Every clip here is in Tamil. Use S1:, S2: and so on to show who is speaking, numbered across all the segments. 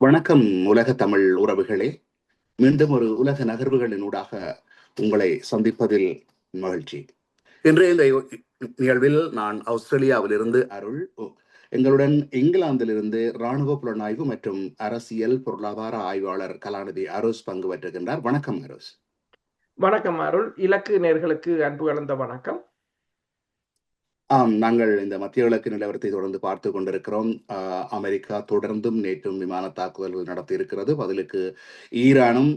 S1: வணக்கம் உலக தமிழ் உறவுகளே. மீண்டும் ஒரு உலக நகர்வுகளினூடாக உங்களை சந்திப்பதில் மகிழ்ச்சி. இன்றைய இந்த நிகழ்வில் நான் ஆஸ்திரேலியாவிலிருந்து அருள், எங்களுடன் இங்கிலாந்திலிருந்து இராணுவ புலனாய்வு மற்றும் அரசியல் பொருளாதார ஆய்வாளர் கலாநிதி அரோஸ் பங்கு பெற்றுகின்றார். வணக்கம் அரோஸ்.
S2: வணக்கம் அருள். இலக்கு நேர்களுக்கு அன்பு கலந்த வணக்கம்.
S1: நாங்கள் இந்த மத்திய கிழக்கு நிலவரத்தை தொடர்ந்து பார்த்து கொண்டிருக்கிறோம். அமெரிக்கா தொடர்ந்தும் நேற்றும் விமான தாக்குதல்கள் நடத்தி இருக்கிறது. பதிலுக்கு ஈரானும்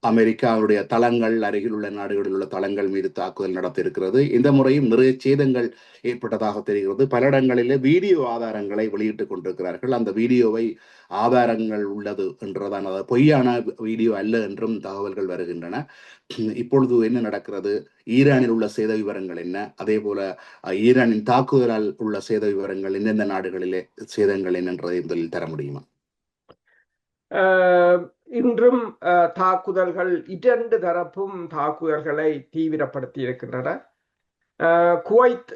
S1: அமெரிக்காவுடைய தளங்கள், அருகில் உள்ள நாடுகளில் உள்ள தளங்கள் மீது தாக்குதல் நடத்தியிருக்கிறது. இந்த முறையும் நிறைய சேதங்கள் ஏற்பட்டதாக தெரிகிறது. பல இடங்களிலே வீடியோ ஆதாரங்களை வெளியிட்டுக் கொண்டிருக்கிறார்கள். அந்த வீடியோவை ஆதாரங்கள் உள்ளது என்றுதான், அதாவது பொய்யான வீடியோ அல்ல என்றும் தகவல்கள் வருகின்றன. இப்பொழுது என்ன நடக்கிறது, ஈரானில் உள்ள சேத விவரங்கள் என்ன, அதே போல ஈரானின் தாக்குதலால் உள்ள சேத விவரங்கள் எந்தெந்த நாடுகளிலே சேதங்கள் என்னன்றதை முதலில் தர முடியுமா?
S2: இன்றும் தாக்குதல்கள், இரண்டு தரப்பும் தாக்குதல்களை தீவிரப்படுத்தி இருக்கின்றன. குவைத்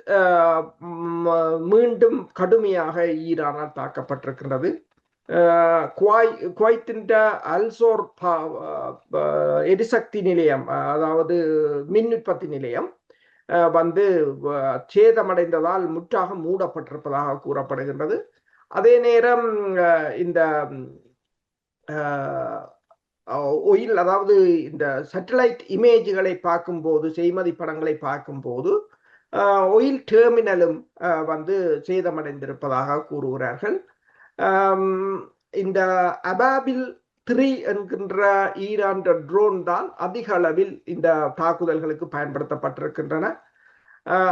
S2: மீண்டும் கடுமையாக ஈரானால் தாக்கப்பட்டிருக்கின்றது. குவைத்தின் அல்சோர் எரிசக்தி நிலையம், அதாவது மின் உற்பத்தி நிலையம் வந்து சேதமடைந்ததால் முற்றாக மூடப்பட்டிருப்பதாக கூறப்படுகின்றது. அதே நேரம் இந்த ஒயில், அதாவது இந்த சேட்டலைட் இமேஜ்களை பார்க்கும்போது, செய்மதி படங்களை பார்க்கும்போது ஒயில் டெர்மினலும் வந்து சேதமடைந்திருப்பதாக கூறுகிறார்கள். இந்த அபாபில் 3 என்கின்ற ஈரான் ட்ரோன் தான் அதிக அளவில் இந்த தாக்குதல்களுக்கு பயன்படுத்தப்பட்டிருக்கின்றன.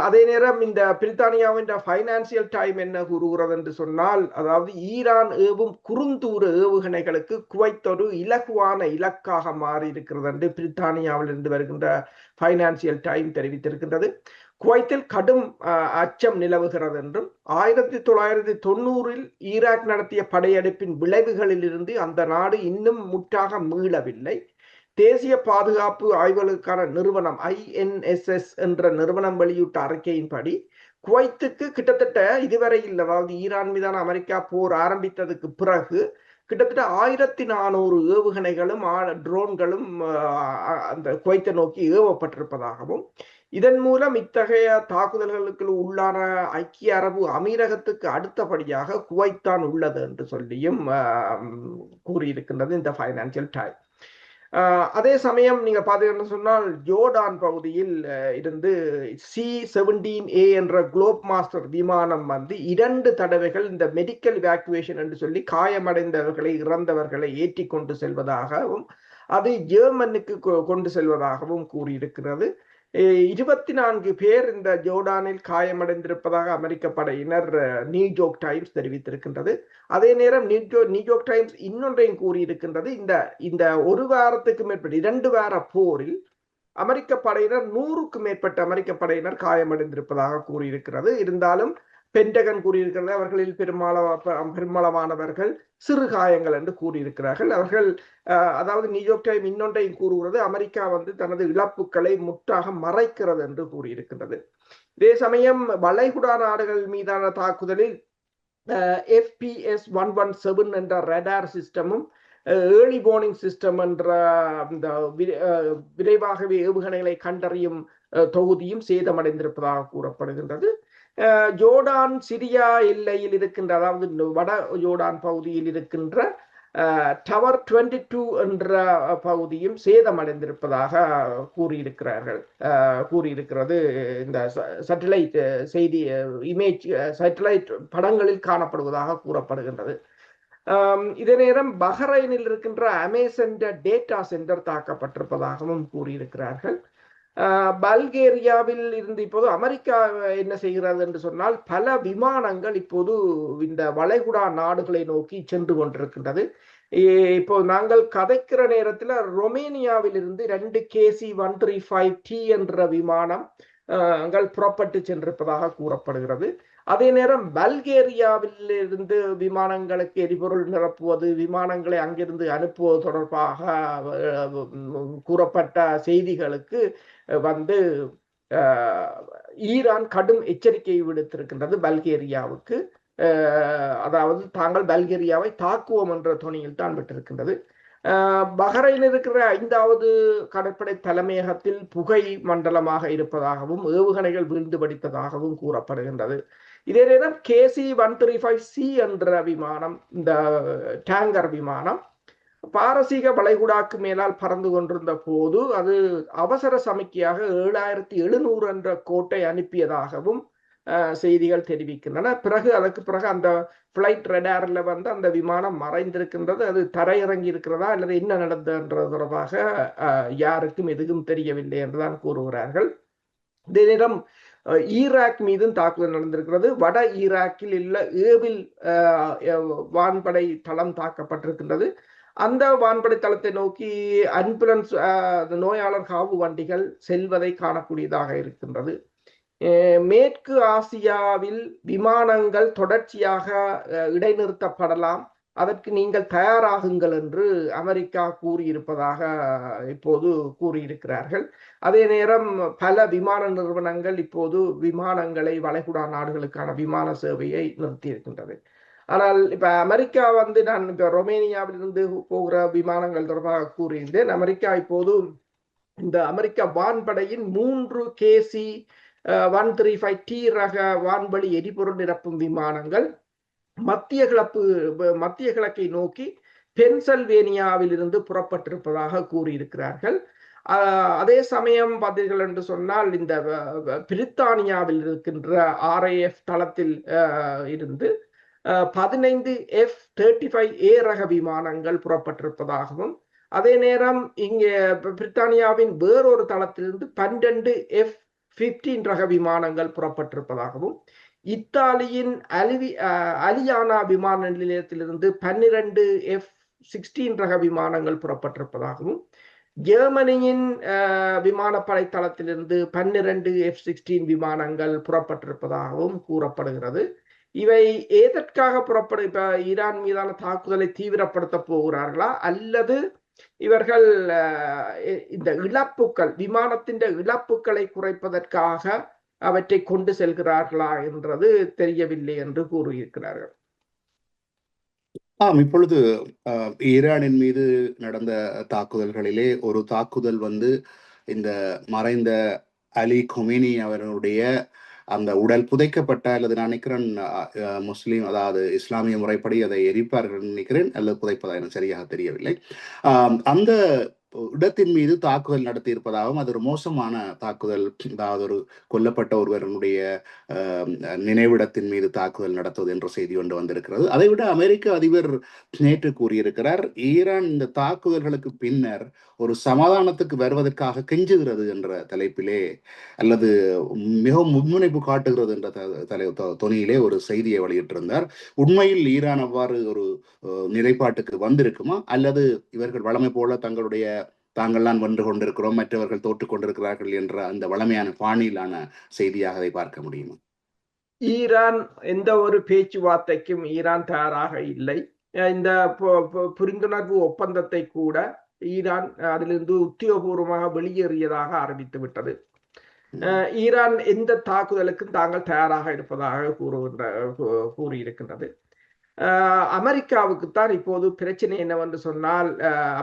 S2: அதே நேரம் இந்த பிரித்தானியாவின் ஃபைனான்சியல் டைம் என்ன கூறுகிறது என்று சொன்னால், அதாவது ஈரான் ஏவும் குறுந்தூர ஏவுகணைகளுக்கு குவைத் ஒரு இலகுவான இலக்காக மாறி இருக்கிறது என்று பிரித்தானியாவில் இருந்து வருகின்ற ஃபைனான்சியல் டைம் தெரிவித்திருக்கின்றது. குவைத்தில் கடும் அச்சம் நிலவுகிறது என்றும் 1990 ஈராக் நடத்திய படையெடுப்பின் விளைவுகளில் இருந்து அந்த நாடு இன்னும் முற்றாக மீளவில்லை. தேசிய பாதுகாப்பு ஆய்வுகளுக்கான நிறுவனம் INSS என்ற நிறுவனம் வெளியிட்ட அறிக்கையின்படி குவைத்துக்கு கிட்டத்தட்ட இதுவரையில், அதாவது ஈரான் மீதான அமெரிக்கா போர் ஆரம்பித்ததுக்கு பிறகு கிட்டத்தட்ட 1400 ஏவுகணைகளும் ட்ரோன்களும் அந்த குவைத்தை நோக்கி ஏவப்பட்டிருப்பதாகவும், இதன் மூலம் இத்தகைய தாக்குதல்களுக்கு உள்ளான ஐக்கிய அரபு அமீரகத்துக்கு அடுத்தபடியாக குவைத் தான் உள்ளது என்று சொல்லியும் கூறியிருக்கின்றது இந்த ஃபைனான்சியல் டைம். அதே சமயம் நீங்க பாத்தீங்கன்னு சொன்னால், ஜோர்டான் பகுதியில் இருந்து C-17A என்ற குளோப் மாஸ்டர் விமானம் வந்து 2 தடவைகள் இந்த மெடிக்கல் இவாக்குவேஷன் என்று சொல்லி காயமடைந்தவர்களை, இறந்தவர்களை ஏற்றி கொண்டு செல்வதாகவும், அது ஜெர்மனுக்கு கொண்டு செல்வதாகவும் கூறியிருக்கிறது. 24 பேர் இந்த ஜோர்டானில் காயமடைந்திருப்பதாக அமெரிக்க படையினர் நியூயார்க் டைம்ஸ் தெரிவித்திருக்கின்றது. அதே நேரம் நியூயார்க் டைம்ஸ் இன்னொன்றையும் கூறியிருக்கின்றது, இந்த ஒரு வாரத்துக்கு மேற்பட்ட 2 வார போரில் அமெரிக்க படையினர் 100க்கும் மேற்பட்ட அமெரிக்க படையினர் காயமடைந்திருப்பதாக கூறியிருக்கிறது. இருந்தாலும் பென்டகன் கூறியிருக்கிறது அவர்களில் பெரும்பாலானவர்கள் சிறு காயங்கள் என்று கூறியிருக்கிறார்கள். அவர்கள், அதாவது நியூயார்க் டைம் இன்னொன்றையும் கூறுகிறது, அமெரிக்கா வந்து தனது இழப்புகளை முற்றாக மறைக்கிறது என்று கூறியிருக்கின்றது. இதே சமயம் வளைகுடா நாடுகள் மீதான தாக்குதலில் FPS-117 என்ற ரேடார் சிஸ்டமும், ஏர்லி வார்னிங் சிஸ்டம் என்ற இந்த விரைவாகவே ஏவுகணைகளை கண்டறியும் தொகுதியும் சேதமடைந்திருப்பதாக கூறப்படுகின்றது. ஜோர்டான் சிரியா எல்லையில் இருக்கின்ற, அதாவது வட ஜோர்டான் பகுதியில் இருக்கின்ற டவர் 22 என்ற பகுதியும் சேதமடைந்திருப்பதாக கூறியிருக்கிறது இந்த சேட்டலைட் செய்தி இமேஜ், சேட்டலைட் படங்களில் காணப்படுவதாக கூறப்படுகின்றது. இதே நேரம் பஹ்ரைனில் இருக்கின்ற அமேசான் டேட்டா சென்டர் தாக்கப்பட்டிருப்பதாகவும் கூறியிருக்கிறார்கள். பல்கேரியாவில் இருந்து இப்போது அமெரிக்கா என்ன செய்கிறது என்று சொன்னால், பல விமானங்கள் இப்போது இந்த வளைகுடா நாடுகளை நோக்கி சென்று கொண்டிருக்கின்றது. இப்போ நாங்கள் கதைக்கிற நேரத்தில் ரொமேனியாவில் இருந்து 2 KC-135T என்ற விமானம் புறப்பட்டு சென்றிருப்பதாக கூறப்படுகிறது. அதே நேரம் பல்கேரியாவில் இருந்து விமானங்களுக்கு எரிபொருள் நிரப்புவது, விமானங்களை அங்கிருந்து அனுப்புவது தொடர்பாக கூறப்பட்ட செய்திகளுக்கு வந்து ஈரான் கடும் எச்சரிக்கை விடுத்திருக்கின்றது பல்கேரியாவுக்கு. அதாவது தாங்கள் பல்கேரியாவை தாக்குவோம் என்ற துணியில் தான் விட்டிருக்கின்றது. பஹ்ரைன் இருக்கிற 5வது கடற்படை தலைமையகத்தில் புகை மண்டலமாக இருப்பதாகவும் ஏவுகணைகள் வீழ்ந்து படித்ததாகவும் கூறப்படுகின்றது. இதே நேரம் KC-135C என்ற விமானம், இந்த டேங்கர் விமானம் பாரசீக வளைகுடாக்கு மேலால் பறந்து கொண்டிருந்த போது அது அவசர சமிக்கையாக 7700 என்ற கோட்டை அனுப்பியதாகவும் செய்திகள் தெரிவிக்கின்றன. அதற்கு பிறகு அந்த பிளைட் ரெடாரில் வந்து அந்த விமானம் மறைந்திருக்கின்றது. அது தரையிறங்கி இருக்கிறதா அல்லது என்ன நடந்ததுன்றது தொடர்பாக யாருக்கும் எதுவும் தெரியவில்லை என்றுதான் கூறுகிறார்கள். இதே நேரம் ஈராக் மீதும் தாக்குதல் நடந்திருக்கிறது. வட ஈராக்கில் உள்ள ஏவில் வான்படை தளம் தாக்கப்பட்டிருக்கின்றது. அந்த வான்படை தளத்தை நோக்கி ஆம்புலன்ஸ் நோயாளர் காவு வண்டிகள் செல்வதை காணக்கூடியதாக இருக்கின்றது. மேற்கு ஆசியாவில் விமானங்கள் தொடர்ச்சியாக இடைநிறுத்தப்படலாம், அதற்கு நீங்கள் தயாராகுங்கள் என்று அமெரிக்கா கூறியிருப்பதாக இப்போது கூறியிருக்கிறார்கள். அதே நேரம் பல விமான நிறுவனங்கள் இப்போது விமானங்களை வளைகுடா நாடுகளுக்கான விமான சேவையை நிறுத்தியிருக்கின்றது. ஆனால் இப்ப அமெரிக்கா வந்து நான் இப்ப ரொமேனியாவிலிருந்து போகிற விமானங்கள் தொடர்பாக கூறியிருந்தேன். அமெரிக்கா இப்போது இந்த அமெரிக்க வான்படையின் 3 KC-135T ரக வான்வழி எரிபொருள் நிரப்பும் விமானங்கள் மத்திய கிழக்கை நோக்கி பென்சில்வேனியாவில் இருந்து புறப்பட்டிருப்பதாக கூறியிருக்கிறார்கள். அதே சமயம் பார்த்தீர்கள் என்று சொன்னால் இந்த பிரித்தானியாவில் இருக்கின்ற RAF தளத்தில் இருந்து 15 F-35A ரக விமானங்கள் புறப்பட்டிருப்பதாகவும், அதே நேரம் இங்கே பிரித்தானியாவின் வேறொரு தளத்திலிருந்து 12 F-15 ரக விமானங்கள் புறப்பட்டிருப்பதாகவும், இத்தாலியின் அலியானா விமான நிலையத்திலிருந்து 12 F-16 ரக விமானங்கள் புறப்பட்டிருப்பதாகவும், ஜெர்மனியின் விமானப்படை தளத்திலிருந்து 12 F-16 விமானங்கள் புறப்பட்டிருப்பதாகவும் கூறப்படுகிறது. இவை எதற்காக இப்ப ஈரான் மீதான தாக்குதலை தீவிரப்படுத்த போகிறார்களா அல்லது இவர்கள் இந்த இழப்புக்கள், விமானத்தின் இழப்புக்களை குறைப்பதற்காக அவற்றை கொண்டு செல்கிறார்களா என்றது தெரியவில்லை என்று கூறியிருக்கிறார்கள்.
S1: இப்பொழுது ஈரானின் மீது நடந்த தாக்குதல்களிலே ஒரு தாக்குதல் வந்து இந்த மறைந்த அலி கொமேனி அவர்களுடைய அந்த உடல் புதைக்கப்பட்ட, அல்லது நான் நினைக்கிறேன் முஸ்லீம், அதாவது இஸ்லாமிய முறைப்படி அதை எரிப்பார்கள் நினைக்கிறேன், அல்லது புதைப்பதா எனக்கு சரியாக தெரியவில்லை. அந்த இடத்தின் மீது தாக்குதல் நடத்தி இருப்பதாகவும், அது ஒரு மோசமான தாக்குதல், அதாவது ஒரு கொல்லப்பட்ட ஒருவருடைய நினைவிடத்தின் மீது தாக்குதல் நடத்துவது என்ற செய்தி ஒன்று வந்திருக்கிறது. அதை விட அமெரிக்க அதிபர் நேற்று கூறியிருக்கிறார், ஈரான் இந்த தாக்குதல்களுக்கு பின்னர் ஒரு சமாதானத்துக்கு வருவதற்காக கெஞ்சுகிறது என்ற தலைப்பிலே, அல்லது மிகவும் முன்முனைப்பு காட்டுகிறது என்ற தொனியிலே ஒரு செய்தியை வெளியிட்டிருந்தார். உண்மையில் ஈரான் அவ்வாறு ஒரு நிலைப்பாட்டுக்கு வந்திருக்குமா, அல்லது இவர்கள் வளமை போல தாங்கள்தான் வென்று கொண்டிருக்கிறோம், மற்றவர்கள் தோற்றுக் கொண்டிருக்கிறார்கள் என்ற அந்த வளமையான பாணியிலான செய்தியாக அதை பார்க்க முடியுமா?
S2: ஈரான் எந்த ஒரு பேச்சுவார்த்தைக்கும் ஈரான் தயாராக இல்லை. இந்த புரிந்துணர்வு ஒப்பந்தத்தை கூட ஈரான் அதிலிருந்து உத்தியோகபூர்வமாக வெளியேறியதாக அறிவித்து விட்டது. ஈரான் எந்த தாக்குதலுக்கும் தாங்கள் தயாராக இருப்பதாக கூறியிருக்கின்றது. அமெரிக்காவுக்குத்தான் இப்போது பிரச்சனை என்னவென்று சொன்னால்,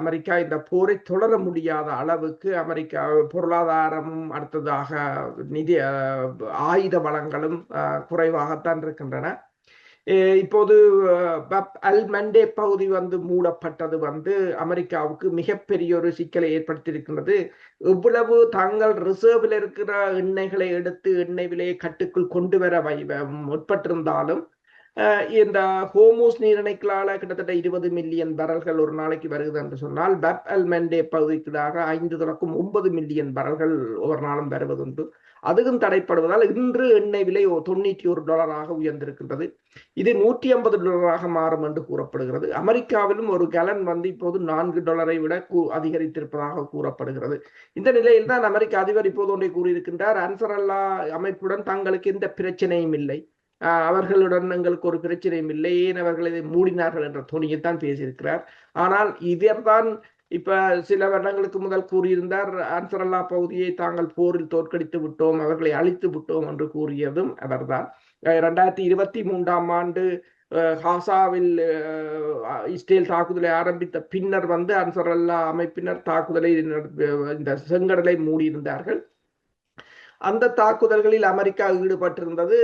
S2: அமெரிக்கா இந்த போரை தொடர முடியாத அளவுக்கு அமெரிக்கா பொருளாதாரமும், அடுத்ததாக நிதி ஆயுத வளங்களும் குறைவாகத்தான் இருக்கின்றன. இப்போது பப் அல் மண்டே பகுதி வந்து மூடப்பட்டது வந்து அமெரிக்காவுக்கு மிகப்பெரிய ஒரு சிக்கலை ஏற்படுத்தியிருக்கின்றது. எவ்வளவு தாங்கள் ரிசர்வில் இருக்கிற எண்ணெய்களை எடுத்து எண்ணெய் விலையை கட்டுக்குள் கொண்டு வர முற்பட்டிருந்தாலும், இந்த ஹோமூஸ் நீரிணைகளால கிட்டத்தட்ட 20 மில்லியன் பரல்கள் ஒரு நாளைக்கு வருகிறது என்று சொன்னால், பப் அல் மண்டே பகுதிக்காக 5 தொடக்கம் 9 மில்லியன் பரல்கள் ஒரு நாளும் வருவதுண்டு. அதுவும் தடைப்படுவதால் இன்று எண்ணெய் விலை $91 உயர்ந்திருக்கின்றது. இது $150 மாறும் என்று கூறப்படுகிறது. அமெரிக்காவிலும் ஒரு கலன் வந்து இப்போது $4 விட அதிகரித்திருப்பதாக கூறப்படுகிறது. இந்த நிலையில் தான் அமெரிக்க அதிபர் இப்போது ஒன்றை கூறியிருக்கின்றார், அன்சர் அல்லா அமைப்புடன் தங்களுக்கு எந்த பிரச்சனையும் இல்லை, அவர்களுடன் எங்களுக்கு ஒரு பிரச்சனையும் இல்லை, ஏன் அவர்கள் இதை மூடினார்கள் என்ற துணியைத்தான் பேசியிருக்கிறார். ஆனால் இவர்தான் இப்ப சில வருடங்களுக்கு முதல் கூறியிருந்தார், அன்சர் அல்லா பகுதியை தாங்கள் போரில் தோற்கடித்து விட்டோம், அவர்களை அழித்து விட்டோம் என்று கூறியதும் அவர்தான். 2023ஆம் ஆண்டு காசாவில் இஸ்ரேல் தாக்குதலை ஆரம்பித்த பின்னர் அன்சர் அல்லா அமைப்பினர் தாக்குதலை இந்த செங்கடலை மூடியிருந்தார்கள். அந்த தாக்குதல்களில் அமெரிக்கா ஈடுபட்டிருந்தது.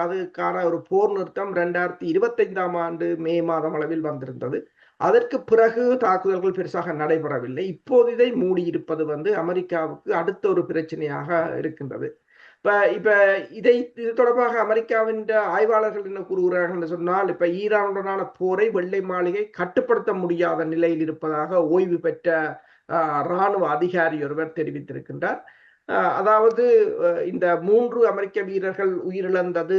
S2: அதுக்கான ஒரு போர் நிறுத்தம் 2025ஆம் ஆண்டு மே மாதம் அளவில் வந்திருந்தது. அதற்கு பிறகு தாக்குதல்கள் பெருசாக நடைபெறவில்லை. இப்போது இதை மூடியிருப்பது அமெரிக்காவுக்கு அடுத்த ஒரு பிரச்சனையாக இருக்கின்றது. இப்ப இது தொடர்பாக அமெரிக்காவின் ஆய்வாளர்கள் என்ன கூறுகிறார்கள் என்று சொன்னால், இப்ப ஈரானுடனான போரை வெள்ளை மாளிகை கட்டுப்படுத்த முடியாத நிலையில் இருப்பதாக ஓய்வு பெற்ற இராணுவ அதிகாரி ஒருவர் தெரிவித்திருக்கின்றார். அதாவது இந்த 3 அமெரிக்க வீரர்கள் உயிரிழந்தது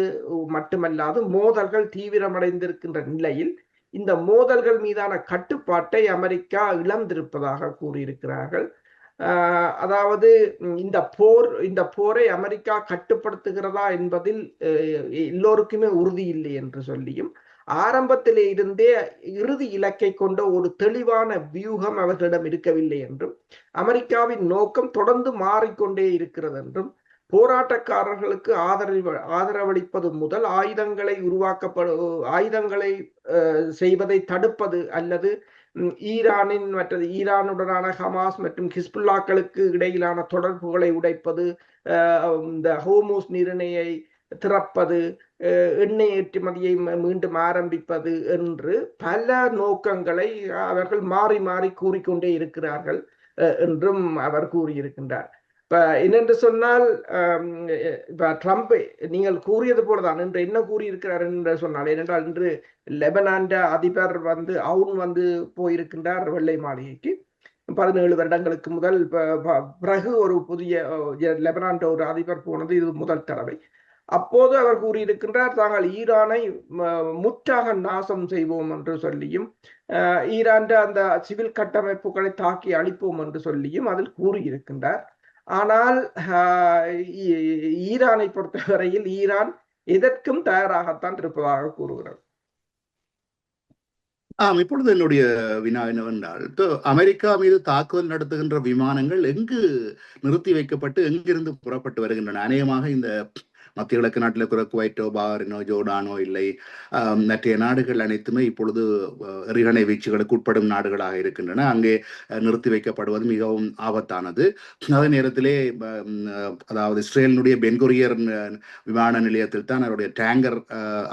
S2: மட்டுமல்லாது மோதல்கள் தீவிரமடைந்திருக்கின்ற நிலையில் இந்த மோதல்கள் மீதான கட்டுப்பாட்டை அமெரிக்கா இழந்திருப்பதாக கூறியிருக்கிறார்கள். அதாவது இந்த போரை அமெரிக்கா கட்டுப்படுத்துகிறதா என்பதில் எல்லோருக்குமே உறுதி இல்லை என்று சொல்லியும், ஆரம்பத்திலே இருந்தே இறுதி இலக்கை கொண்ட ஒரு தெளிவான வியூகம் அவர்களிடம் இருக்கவில்லை என்றும், அமெரிக்காவின் நோக்கம் தொடர்ந்து மாறிக்கொண்டே இருக்கிறது என்றும், போராட்டக்காரர்களுக்கு ஆதரவளிப்பது முதல் ஆயுதங்களை செய்வதை தடுப்பது அல்லது ஈரானுடனான ஹமாஸ் மற்றும் ஹிஸ்புல்லாக்களுக்கு இடையிலான தொடர்புகளை உடைப்பது, இந்த ஹோர்முஸ் நீரிணையை திறப்பது, எண்ணெய் ஏற்றுமதியை மீண்டும் ஆரம்பிப்பது என்று பல நோக்கங்களை அவர்கள் மாறி மாறி கூறிக்கொண்டே இருக்கிறார்கள் என்றும் அவர் கூறியிருக்கின்றார். இப்ப என்னென்று சொன்னால், இப்ப ட்ரம்ப் நீங்கள் கூறியது போலதான் இன்று என்ன கூறியிருக்கிறார் என்று சொன்னால், ஏனென்றால் இன்று லெபனான் அதிபர் அவுன் போயிருக்கின்றார் வெள்ளை மாளிகைக்கு. 17 வருடங்களுக்கு முதல் பிறகு ஒரு புதிய லெபனான் ஒரு அதிபர் போனது இது முதல் தடவை. அப்போது அவர் கூறியிருக்கின்றார், தாங்கள் ஈரானை முற்றாக நாசம் செய்வோம் என்று சொல்லியும், ஈரான் அந்த சிவில் கட்டமைப்புகளை தாக்கி அழிப்போம் என்று சொல்லியும் அதில் கூறியிருக்கின்றார். ஆனால் ஈரானை பொறுத்தவரையில் ஈரான் எதற்கும் தயாராகத்தான் இருப்பதாக கூறுகிறது.
S1: இப்பொழுது என்னுடைய வினா என்னவென்றால், அமெரிக்கா மீது தாக்குதல் நடத்துகின்ற விமானங்கள் எங்கு நிறுத்தி வைக்கப்பட்டு எங்கிருந்து புறப்பட்டு வருகின்றன? அநேகமாக இந்த மத்திய கிழக்கு நாட்டில் இருக்கிற குவைட்டோ, பஹ்ரைனோ, ஜோர்டானோ இல்லை மற்ற நாடுகள் அனைத்துமே இப்பொழுது எறிகணை வீச்சுகளுக்கு உட்படும் நாடுகளாக இருக்கின்றன. அங்கே நிறுத்தி வைக்கப்படுவது மிகவும் ஆபத்தானது. அதே நேரத்திலே அதாவது இஸ்ரேலினுடைய பென்குரியர் விமான நிலையத்தில் தான் அவருடைய டேங்கர்,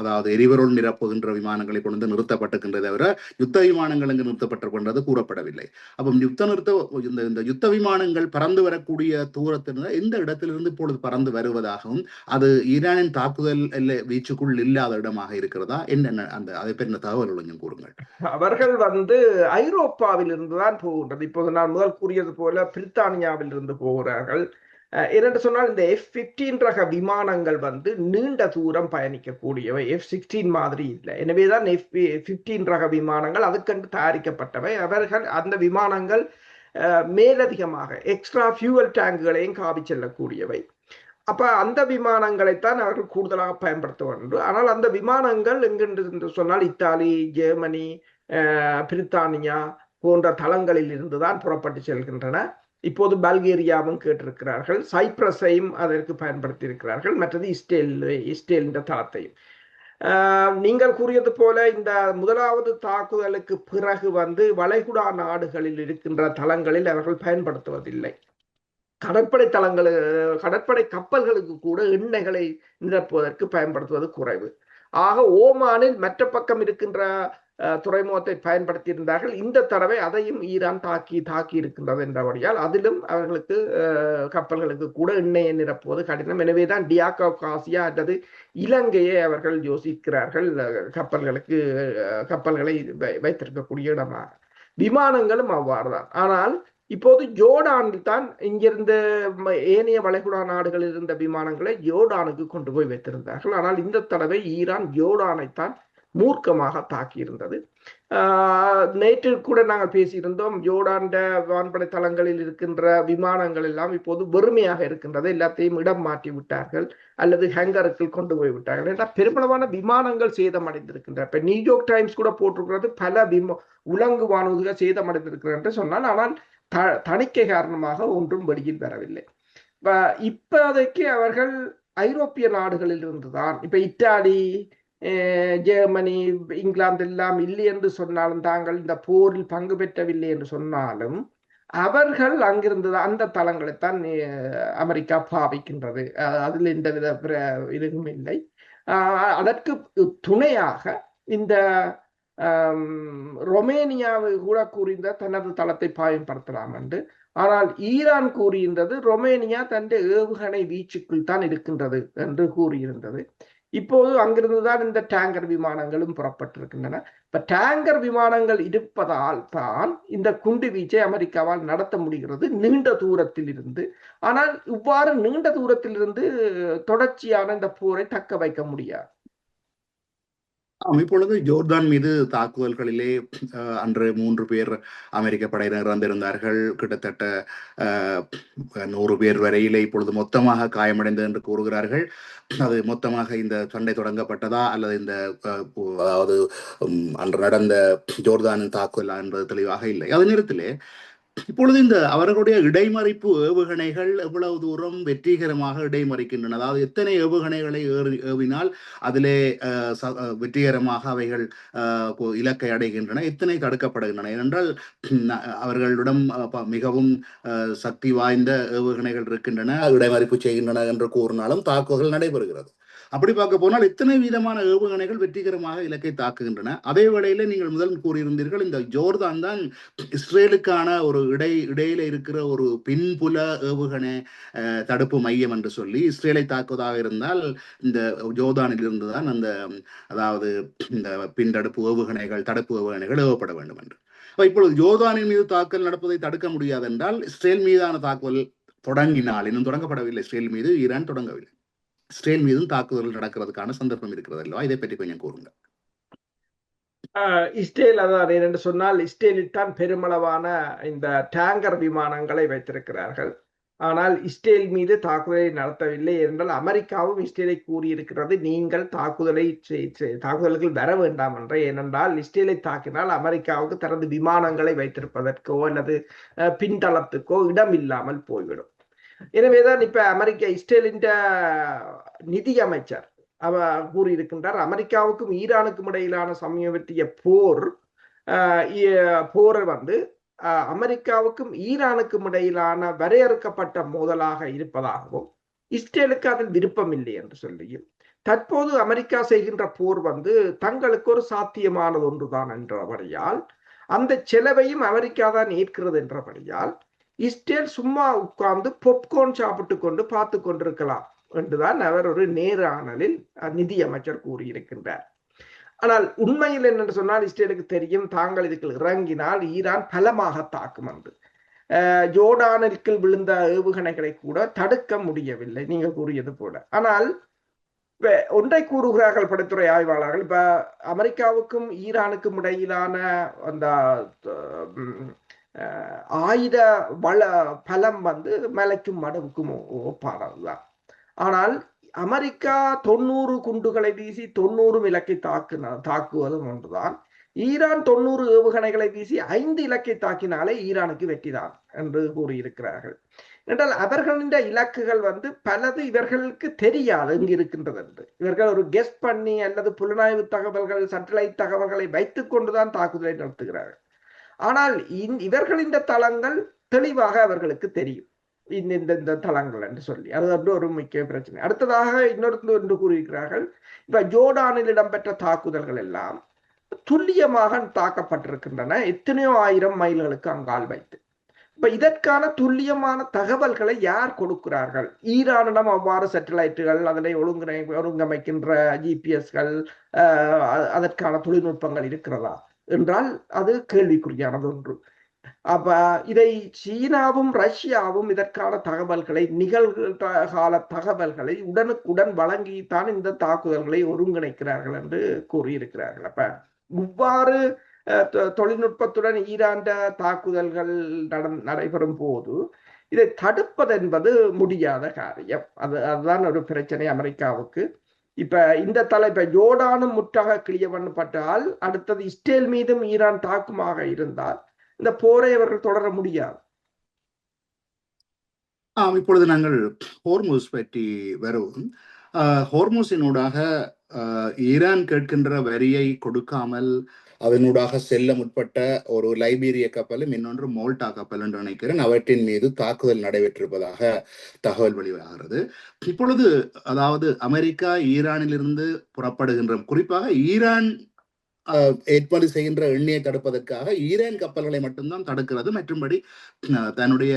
S1: அதாவது எரிபொருள் நிரப்புகின்ற விமானங்களை கொண்டு நிறுத்தப்பட்டிருக்கின்றதை தவிர யுத்த விமானங்கள் அங்கு நிறுத்தப்பட்டிருக்கின்றது கூறப்படவில்லை. அப்போ இந்த யுத்த விமானங்கள் பறந்து வரக்கூடிய தூரத்திலிருந்து எந்த இடத்திலிருந்து இப்பொழுது பறந்து வருவதாகவும், அது ஈரானின் தாக்குதல் வீச்சுக்குள் இல்லாத இடமாக இருக்கிறதா? என்னென்ன அதை பற்றின தகவல் கொஞ்சம் கூறுங்கள்.
S2: அவர்கள் ஐரோப்பாவில் இருந்துதான் போகின்றது. இப்போது நான் முதல் கூறியது போல பிரித்தானியாவில் இருந்து போகிறார்கள். என்னென்று சொன்னால், இந்த F-15 ரக விமானங்கள் நீண்ட தூரம் பயணிக்கக்கூடியவை, F-16 மாதிரி இல்லை. எனவேதான் F-15 ரக விமானங்கள் அதுக்கென்று தயாரிக்கப்பட்டவை. அவர்கள் அந்த விமானங்கள் மேலதிகமாக எக்ஸ்ட்ரா ஃபியூவல் டேங்குகளையும் காவி செல்லக்கூடியவை. அப்ப அந்த விமானங்களைத்தான் அவர்கள் கூடுதலாக பயன்படுத்த வேண்டும். ஆனால் அந்த விமானங்கள் எங்கென்று சொன்னால் இத்தாலி, ஜெர்மனி, பிரித்தானியா போன்ற தளங்களில் இருந்துதான் புறப்பட்டு செல்கின்றன. இப்போது பல்கேரியாவும் கேட்டிருக்கிறார்கள், சைப்ரஸையும் அதற்கு பயன்படுத்தி இருக்கிறார்கள், மற்றது இஸ்ரேல் தளத்தையும். நீங்கள் கூறியது போல இந்த முதலாவது தாக்குதலுக்கு பிறகு வளைகுடா நாடுகளில் இருக்கின்ற தளங்களில் அவர்கள் பயன்படுத்துவதில்லை. கடற்படை கப்பல்களுக்கு கூட எண்ணெய்களை நிரப்புவதற்கு பயன்படுத்துவது குறைவு. ஆக ஓமானில் மற்ற பக்கம் இருக்கின்ற துறைமுகத்தை பயன்படுத்தி இருந்தார்கள். இந்த தடவை அதையும் ஈரான் தாக்கி இருக்கின்றது என்றபடியால் அதிலும் அவர்களுக்கு கப்பல்களுக்கு கூட எண்ணெயை நிரப்புவது கடினம். எனவேதான் டியாகாசியா அல்லது இலங்கையை அவர்கள் யோசிக்கிறார்கள் கப்பல்களை வைத்திருக்கக்கூடிய இடமாக. விமானங்களும் அவ்வாறுதான். ஆனால் இப்போது ஜோர்டானில் தான் இங்கிருந்து ஏனைய வளைகுடா நாடுகளில் இருந்த விமானங்களை ஜோர்டானுக்கு கொண்டு போய் வைத்திருந்தார்கள். ஆனால் இந்த தடவை ஈரான் ஜோர்டானைத்தான் மூர்க்கமாக தாக்கியிருந்தது. நேற்று கூட நாங்கள் பேசியிருந்தோம், ஜோர்டான் வான்படை தளங்களில் இருக்கின்ற விமானங்கள் எல்லாம் இப்போது வெறுமையாக இருக்கின்றது, எல்லாத்தையும் இடம் மாற்றி விட்டார்கள் அல்லது ஹேங்கருக்கு கொண்டு போய் விட்டார்கள். ஏன்னா பெருமளவான விமானங்கள் சேதமடைந்திருக்கின்றன. இப்ப நியூயார்க் டைம்ஸ் கூட போட்டிருக்கிறது, பல உலங்கு வானூர்திகள் சேதமடைந்திருக்கிறது என்று சொன்னால், ஆனால் தணிக்கை காரணமாக ஒன்றும் வெளியில் வரவில்லை. இப்போதைக்கு அவர்கள் ஐரோப்பிய நாடுகளில் இருந்துதான். இப்ப இத்தாலி, ஜெர்மனி, இங்கிலாந்து எல்லாம் இல்லை என்று சொன்னாலும், தாங்கள் இந்த போரில் பங்கு பெற்றவில்லை என்று சொன்னாலும், அவர்கள் அங்கிருந்து அந்த தளங்களைத்தான் அமெரிக்கா பாவிக்கின்றது. அதில் எந்தவித இதுவும் இல்லை. அதற்கு துணையாக இந்த ரொமேனியாவை கூட கூறியிருந்த தனது தளத்தை பயன்படுத்தலாம் என்று. ஆனால் ஈரான் கூறியிருந்தது ரொமேனியா தன் ஏவுகணை வீச்சுக்குள் தான் இருக்கின்றது என்று கூறியிருந்தது. இப்போது அங்கிருந்துதான் இந்த டேங்கர் விமானங்களும் புறப்பட்டிருக்கின்றன. இப்ப டேங்கர் விமானங்கள் இருப்பதால் தான் இந்த குண்டு வீச்சை அமெரிக்காவால் நடத்த முடிகிறது நீண்ட தூரத்தில் இருந்து. ஆனால் இவ்வாறு நீண்ட தூரத்தில் இருந்து தொடர்ச்சியான இந்த போரை தக்க வைக்க முடியாது.
S1: இப்பொழுது ஜோர்தான் மீது தாக்குதல்களிலே அன்று 3 பேர் அமெரிக்க படையினர் இறந்திருந்தார்கள். கிட்டத்தட்ட 100 பேர் வரையிலே இப்பொழுது மொத்தமாக காயமடைந்தது என்று கூறுகிறார்கள். அது மொத்தமாக இந்த சண்டை தொடங்கப்பட்டதா அல்லது இந்த அதாவது அன்று நடந்த ஜோர்தானின் தாக்குதல் என்பது தெளிவாக இல்லை. அதே நேரத்திலே இப்பொழுது இந்த அவர்களுடைய இடைமறிப்பு ஏவுகணைகள் எவ்வளவு தூரம் வெற்றிகரமாக இடைமறிக்கின்றன, அதாவது எத்தனை ஏவுகணைகளை ஏவினால் அதிலே வெற்றிகரமாக அவைகள் இலக்கை அடைகின்றன, எத்தனை தடுக்கப்படுகின்றன. ஏனென்றால் அவர்களிடம் மிகவும் சக்தி வாய்ந்த ஏவுகணைகள் இருக்கின்றன, இடைமறிப்பு செய்கின்றன என்று கூறினாலும் தாக்குதல் நடைபெறுகிறது. அப்படி பார்க்க போனால் எத்தனை விதமான ஏவுகணைகள் வெற்றிகரமாக இலக்கை தாக்குகின்றன. அதே வேளையில நீங்கள் முதல் கூறியிருந்தீர்கள், இந்த ஜோர்தான் தான் இஸ்ரேலுக்கான ஒரு இடையில இருக்கிற ஒரு பின்புல ஏவுகணை தடுப்பு மையம் என்று சொல்லி இஸ்ரேலை தாக்குவதாக இருந்தால் இந்த ஜோர்தானில் இருந்துதான் அந்த அதாவது இந்த பின்தடுப்பு ஏவுகணைகள் தடுப்பு ஏவுகணைகள் ஏவப்பட வேண்டும் என்று. இப்பொழுது ஜோர்தானின் மீது தாக்குதல் நடப்பதை தடுக்க முடியாது என்றால் இஸ்ரேல் மீதான தாக்குதல் தொடங்கினால், இன்னும் தொடங்கப்படவில்லை இஸ்ரேல் மீது, ஈரான் தொடங்கவில்லை, இஸ்ரேல் மீதும் தாக்குதல் நடக்கிறதுக்கான சந்தர்ப்பம் இருக்கிறது அல்லவா? இதை பற்றி கொஞ்சம் கூறுங்க.
S2: இஸ்ரேல் அதான் என்று சொன்னால் இஸ்ரேலில் தான் பெருமளவான இந்த டேங்கர் விமானங்களை வைத்திருக்கிறார்கள். ஆனால் இஸ்ரேல் மீது தாக்குதலை நடத்தவில்லை என்றால் அமெரிக்காவும் இஸ்ரேலை கூறியிருக்கிறது, நீங்கள் தாக்குதல்கள் வர வேண்டாம் என்ற. ஏனென்றால் இஸ்ரேலை தாக்கினால் அமெரிக்காவுக்கு தனது விமானங்களை வைத்திருப்பதற்கோ அல்லது பின்தளத்துக்கோ இடம் இல்லாமல் போய்விடும். எனவேதான் இப்ப இஸ்ரேலின் நிதி அமைச்சர் கூறியிருக்கின்றார், அமெரிக்காவுக்கும் ஈரானுக்கும் இடையிலான சமீபத்திய போரை அமெரிக்காவுக்கும் ஈரானுக்கும் இடையிலான வரையறுக்கப்பட்ட மோதலாக இருப்பதாகவும் இஸ்ரேலுக்கு அதில் விருப்பம் இல்லை என்று சொல்லியும், தற்போது அமெரிக்கா செய்கின்ற போர் தங்களுக்கு ஒரு சாத்தியமானது ஒன்றுதான் என்றபடியால் அந்த செலவையும் அமெரிக்கா தான் ஏற்கிறது என்றபடியால் இஸ்ரேல் சும்மா உட்கார்ந்து பொப்கார்ன் சாப்பிட்டு கொண்டு பார்த்து கொண்டிருக்கலாம் என்றுதான் அவர் ஒரு நேரானலில் நிதி அமைச்சர் கூறியிருக்கின்றார். ஆனால் உண்மையில் என்னென்று சொன்னால் இஸ்ரேலுக்கு தெரியும், தாங்கள் இதுக்கு இறங்கினால் ஈரான் பலமாக தாக்கும் என்று. ஜோர்டானிற்கு விழுந்த ஏவுகணைகளை கூட தடுக்க முடியவில்லை நீங்கள் கூறியது போல. ஆனால் ஒன்றை கூறுகிறார்கள் படைத்துறை ஆய்வாளர்கள், இப்ப அமெரிக்காவுக்கும் ஈரானுக்கும் இடையிலான அந்த ஆயுத பலம் மலைக்கும் மடவுக்கும் ஒப்பானதுதான். ஆனால் அமெரிக்கா 90 குண்டுகளை வீசி 90 இலக்கை தாக்குவதும் ஒன்றுதான். ஈரான் 90 ஏவுகணைகளை வீசி 5 இலக்கை தாக்கினாலே ஈரானுக்கு வெற்றிதான் என்று கூறியிருக்கிறார்கள். என்றால் அவர்களின் இலக்குகள் பலது இவர்களுக்கு தெரியாது எங்கு இருக்கின்றது என்று. இவர்கள் ஒரு கெஸ் பண்ணி அல்லது புலனாய்வு தகவல்கள், சேட்டலைட் தகவல்களை வைத்துக் கொண்டுதான் தாக்குதலை நடத்துகிறார்கள். ஆனால் இவர்களின் தளங்கள் தெளிவாக அவர்களுக்கு தெரியும், இந்த தளங்கள் என்று சொல்லி. அது ஒரு முக்கிய பிரச்சனை. அடுத்ததாக இன்னொரு கூறியிருக்கிறார்கள், இப்ப ஜோர்டானில் இடம்பெற்ற தாக்குதல்கள் எல்லாம் துல்லியமாக தாக்கப்பட்டிருக்கின்றன, எத்தனையோ 1000 மைல்களுக்கு அங்கால் வைத்து. இப்ப இதற்கான துல்லியமான தகவல்களை யார் கொடுக்கிறார்கள்? ஈரானிடம் அவ்வாறு சேட்டலைட்டுகள், அதனை ஒழுங்கமைக்கின்ற ஜிபிஎஸ்கள், அதற்கான தொழில்நுட்பங்கள் இருக்கிறதா என்றால் அது கேள்விக்குறியானது ஒன்று. அப்ப இதை சீனாவும் ரஷ்யாவும் இதற்கான தகவல்களை, நிகழ்கால தகவல்களை உடனுக்குடன் வழங்கித்தான் இந்த தாக்குதல்களை ஒருங்கிணைக்கிறார்கள் என்று கூறியிருக்கிறார்கள். அப்ப இவ்வாறு தொழில்நுட்பத்துடன் ஈரான் தாக்குதல்கள் நடைபெறும் போது இதை தடுப்பது என்பது முடியாத காரியம். அதுதான் ஒரு பிரச்சனை அமெரிக்காவுக்கு. இப்ப இந்த தலைப்பை ஜோர்டானும் முற்றாக கிளிய பண்ணப்பட்டால் அடுத்தது இஸ்ரேல் மீதும் ஈரான் தாக்குமாக இருந்தால் இந்த போரை அவர்கள் தொடர முடியாது.
S1: இப்பொழுது நாங்கள் ஹோர்முஸ் பற்றி வருவோம். ஹோர்முஸினூடாக ஈரான் கேட்கின்ற வரியை கொடுக்காமல் அதனூடாக செல்ல முற்பட்ட ஒரு லைபீரிய கப்பலும் இன்னொன்று மோல்டா கப்பல் என்று நினைக்கிறேன், அவற்றின் மீது தாக்குதல் நடைபெற்றிருப்பதாக தகவல் வெளியாகிறது. இப்பொழுது அதாவது அமெரிக்கா ஈரானிலிருந்து புறப்படுகின்ற, குறிப்பாக ஈரான் ஏற்றுமதி செய்கின்ற எண்ணெயை தடுப்பதற்காக ஈரான் கப்பல்களை மட்டும்தான் தடுக்கிறது. மற்றும்படி தன்னுடைய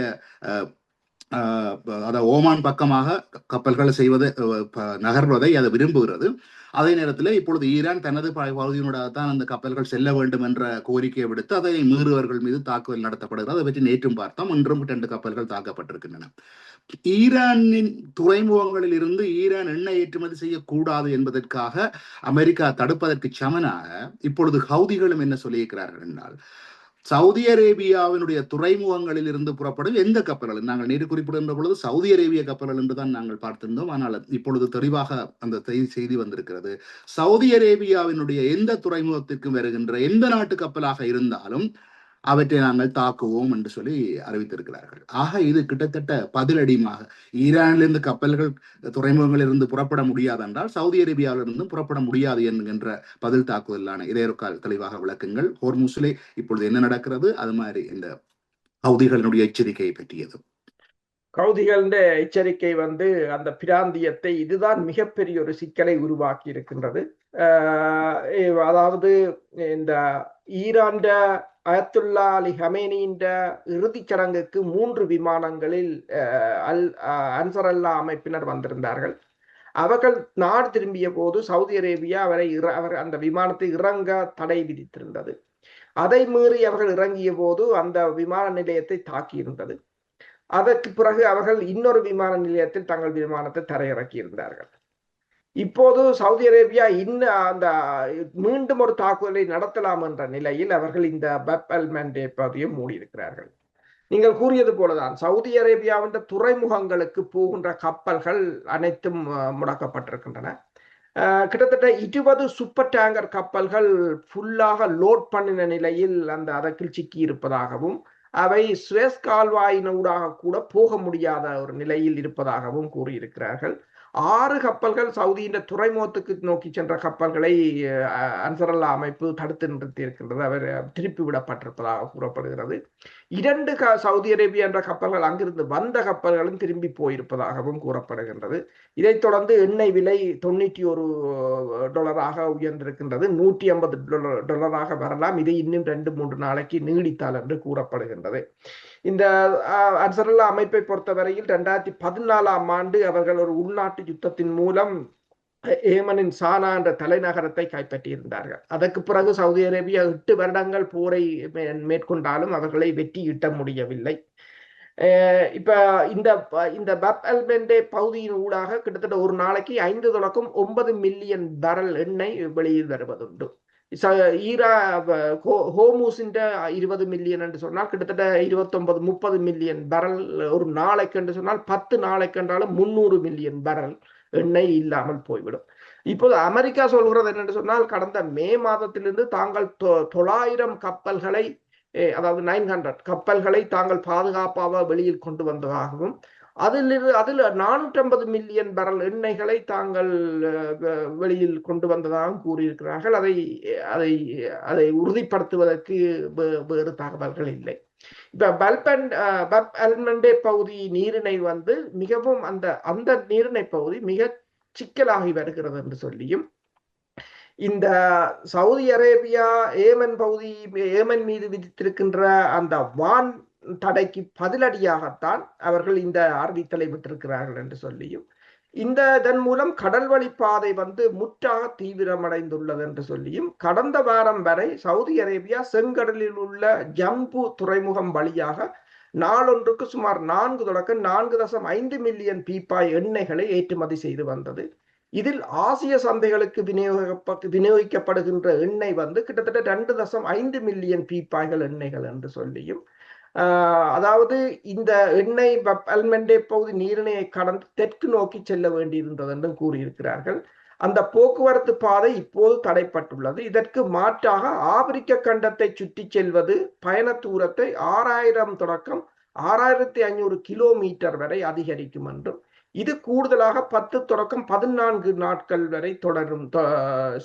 S1: அதாவது ஓமான் பக்கமாக கப்பல்களை செய்வது நகர்வதை அதை விரும்புகிறது. அதே நேரத்தில் இப்பொழுது ஈரான் தனது பகுதியினூடாகத்தான் அந்த கப்பல்கள் செல்ல வேண்டும் என்ற கோரிக்கையை விடுத்து அதை மீறுவர்கள் மீது தாக்குதல் நடத்தப்படுகிறது. அதை பற்றி நேற்றும் பார்த்தோம். இன்றும் 2 கப்பல்கள் தாக்கப்பட்டிருக்கின்றன. ஈரானின் துறைமுகங்களில் இருந்து ஈரான் எண்ணெய் ஏற்றுமதி செய்யக்கூடாது என்பதற்காக அமெரிக்கா தடுப்பதற்கு சமனாக இப்பொழுது ஹவுதிகளும் என்ன சொல்லியிருக்கிறார்கள் என்றால், சவுதி அரேபியாவினுடைய துறைமுகங்களில் இருந்து புறப்படும் எந்த கப்பல்கள், நாங்கள் நேற்று குறிப்பிடுகின்ற பொழுது சவுதி அரேபிய கப்பல்கள் என்றுதான் நாங்கள் பார்த்திருந்தோம். ஆனால் இப்பொழுது தெளிவாக அந்த செய்தி வந்திருக்கிறது. சவுதி அரேபியாவினுடைய எந்த துறைமுகத்திற்கும் வருகின்ற எந்த நாட்டு கப்பலாக இருந்தாலும் அவற்றை நாங்கள் தாக்குவோம் என்று சொல்லி அறிவித்திருக்கிறார்கள். ஆக இது கிட்டத்தட்ட பதிலடிமாக ஈரானிலிருந்து கப்பல்கள் துறைமுகங்களிலிருந்து புறப்பட முடியாது என்றால் சவுதி அரேபியாவிலிருந்து புறப்பட முடியாது என்கின்ற பதில் தாக்குதலான இதே தெளிவாக விளக்குங்கள். ஹோர்முஸிலே இப்பொழுது என்ன நடக்கிறது, அது மாதிரி இந்த ஹவுதிகளுடைய எச்சரிக்கையை பற்றியது.
S2: ஹவுதிகளுடைய எச்சரிக்கை அந்த பிராந்தியத்தை இதுதான் மிகப்பெரிய ஒரு சிக்கலை உருவாக்கி இருக்கின்றது. அதாவது இந்த ஈரான் அயத்துல்லா அலி ஹமேனியின் இறுதிச் சடங்குக்கு 3 விமானங்களில் அன்சர் அல்லா அமைப்பினர் வந்திருந்தார்கள். அவர்கள் நாடு திரும்பிய போது சவுதி அரேபியா அவர் அந்த விமானத்தை இறங்க தடை விதித்திருந்தது. அதை மீறி அவர்கள் இறங்கிய போது அந்த விமான நிலையத்தை தாக்கியிருந்தது. அதற்கு பிறகு அவர்கள் இன்னொரு விமான நிலையத்தில் தங்கள் விமானத்தை தரையிறக்கியிருந்தார்கள். இப்போது சவுதி அரேபியா அந்த மீண்டும் ஒரு தாக்குதலை நடத்தலாம் என்ற நிலையில் அவர்கள் இந்த பப் அல் மண்டேப் பகுதியை மூடியிருக்கிறார்கள். நீங்கள் கூறியது போலதான் சவுதி அரேபியாவின் துறைமுகங்களுக்கு போகின்ற கப்பல்கள் அனைத்தும் முடக்கப்பட்டிருக்கின்றன. கிட்டத்தட்ட 20 சூப்பர் டேங்கர் கப்பல்கள் ஃபுல்லாக லோட் பண்ணின நிலையில் அதற்குள் சிக்கி இருப்பதாகவும் அவை சுவேஸ் கால்வாயினூடாக கூட போக முடியாத ஒரு நிலையில் இருப்பதாகவும் கூறியிருக்கிறார்கள். 6 கப்பல்கள் சவுதியின் துறைமுகத்துக்கு நோக்கி சென்ற கப்பல்களை அன்சர் அல்லா அமைப்பு தடுத்து நிறுத்தி இருக்கின்றது. அவர் திருப்பி விடப்பட்டிருப்பதாக கூறப்படுகிறது. 2 சவுதி அரேபியா என்ற கப்பல்கள் அங்கிருந்து வந்த கப்பல்களும் திரும்பி போயிருப்பதாகவும் கூறப்படுகின்றது. இதைத் தொடர்ந்து எண்ணெய் விலை $91 உயர்ந்திருக்கின்றது. $150 வரலாம். இதை இன்னும் 2-3 நாளைக்கு நீடித்தால் என்று கூறப்படுகின்றது. இந்த அன்சர் அல்லா அமைப்பை பொறுத்தவரையில் 2014ஆம் ஆண்டு அவர்கள் ஒரு உள்நாட்டு யுத்தத்தின் மூலம் ஏமனின் சானா என்ற தலைநகரத்தை கைப்பற்றியிருந்தார்கள். அதற்கு பிறகு சவுதி அரேபியா 8 வருடங்கள் போரை மேற்கொண்டாலும் அவர்களை வெற்றி ஈட்ட முடியவில்லை. இப்ப இந்த பப் அல் மண்டேப் பகுதியின் ஊடாக கிட்டத்தட்ட ஒரு நாளைக்கு 5 தொடக்கம் 9 மில்லியன் பேரல் எண்ணெய் வெளியில் வருவதுண்டு. ஹோர்முஸின் 20 மில்லியன் என்று சொன்னால் கிட்டத்தட்ட 29-30 மில்லியன் பேரல் ஒரு நாளைக்கு என்று சொன்னால் 10 நாளைக்கு என்றாலும் 300 மில்லியன் பேரல் எண்ணெய் இல்லாமல் போய்விடும். இப்போது அமெரிக்கா சொல்கிறது என்னென்று சொன்னால், கடந்த மே மாதத்திலிருந்து தாங்கள் 900 கப்பல்களை, அதாவது 900 கப்பல்களை தாங்கள் பாதுகாப்பாக வெளியில் கொண்டு வந்ததாகவும் அதில் 450 மில்லியன் பேரல் எண்ணெய்களை தாங்கள் வெளியில் கொண்டு வந்ததாகவும் கூறியிருக்கிறார்கள். அதை உறுதிப்படுத்துவதற்கு வேறு தகவல்கள் இல்லை. இப்ப பப் அல் மண்டேப் பகுதி நீரிணை மிகவும் அந்த நீரிணை பகுதி மிக சிக்கலாகி வருகிறது என்று சொல்லியும், இந்த சவுதி அரேபியா ஏமன் மீது விதித்திருக்கின்ற அந்த வான் தடைக்கு பதிலடியாகத்தான் அவர்கள் இந்த அறிவித்தலை விட்டிருக்கிறார்கள் என்று சொல்லியும், இதன் மூலம் கடல் வழி பாதை முற்றாக தீவிரமடைந்துள்ளது என்று சொல்லியும், கடந்த வாரம் வரை சவுதி அரேபியா செங்கடலில் உள்ள ஜம்பு துறைமுகம் வழியாக நாளொன்றுக்கு சுமார் 4 தொடக்கம் 4.5 மில்லியன் பீப்பாய் எண்ணெய்களை ஏற்றுமதி செய்து வந்தது. இதில் ஆசிய சந்தைகளுக்கு விநியோகிக்கப்படுகின்ற எண்ணெய் கிட்டத்தட்ட 2.5 மில்லியன் பீப்பாய்கள் எண்ணெய்கள் என்று சொல்லியும், அதாவது இந்த எண்ணெய் பப் அல் மண்டேப் பகுதி நீரிணையை கடந்து தெற்கு நோக்கி செல்ல வேண்டியிருந்தது என்றும் கூறியிருக்கிறார்கள். அந்த போக்குவரத்து பாதை இப்போது தடைப்பட்டுள்ளது. இதற்கு மாற்றாக ஆப்பிரிக்க கண்டத்தை சுற்றி செல்வது பயண தூரத்தை 6000 தொடக்கம் 6500 கிலோமீட்டர் வரை அதிகரிக்கும் என்றும், இது கூடுதலாக 10 தொடக்கம் 14 நாட்கள் வரை தொடரும்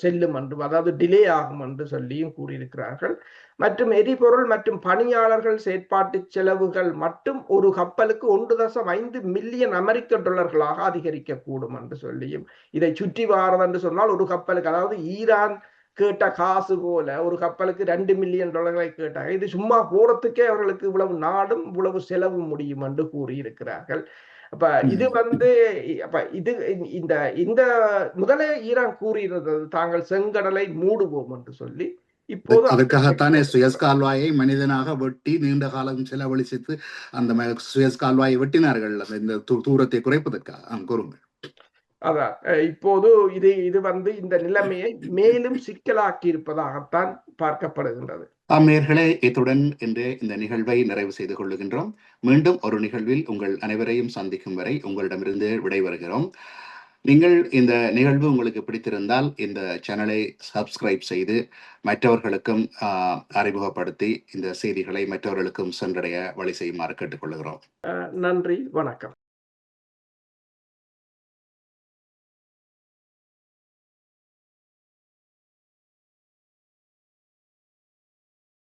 S2: செல்லும் என்று, அதாவது டிலே ஆகும் என்று சொல்லியும் கூறியிருக்கிறார்கள். மற்றும் எரிபொருள் மற்றும் பணியாளர்கள் செயற்பாட்டு செலவுகள் மட்டும் ஒரு கப்பலுக்கு 1.5 மில்லியன் அமெரிக்க டாலர்களாக அதிகரிக்கக்கூடும் என்று சொல்லியும், இதை சுற்றி வாரது என்று சொன்னால் ஒரு கப்பலுக்கு, அதாவது ஈரான் கேட்ட காசு போல ஒரு கப்பலுக்கு 2 மில்லியன் டாலர்களை கேட்டாங்க. இது சும்மா போறதுக்கே அவர்களுக்கு இவ்வளவு நாடும் இவ்வளவு செலவு முடியும் என்று கூறியிருக்கிறார்கள். அப்ப இது அப்ப இது இந்த இந்த முதலே ஈரான் கூறியிருந்தது தாங்கள் செங்கடலை மூடுவோம் என்று சொல்லி. இப்போது
S1: அதற்காகத்தானே சுயஸ் கால்வாயை மனிதனாக வெட்டி நீண்ட காலம் செலவழித்து அந்த சுயஸ் கால்வாயை வெட்டினார்கள், இந்த தூரத்தை குறைப்பதற்காக. கூறுங்கள்.
S2: அதான் இப்போது இது இந்த நிலைமையை மேலும் சிக்கலாக்கி இருப்பதாகத்தான் பார்க்கப்படுகின்றது.
S1: நேயர்களே, இத்துடன் இன்று இந்த நிகழ்வை நிறைவு செய்து கொள்ளுகின்றோம். மீண்டும் ஒரு நிகழ்வில் உங்கள் அனைவரையும் சந்திக்கும் வரை உங்களிடமிருந்து விடைபெறுகிறோம். நீங்கள் இந்த நிகழ்வு உங்களுக்கு பிடித்திருந்தால் இந்த சேனலை சப்ஸ்கிரைப் செய்து மற்றவர்களுக்கும் அறிமுகப்படுத்தி இந்த செய்திகளை மற்றவர்களுக்கும் சென்றடைய வழி செய்யுமாறு கேட்டுக்கொள்கிறோம்.
S2: நன்றி, வணக்கம்.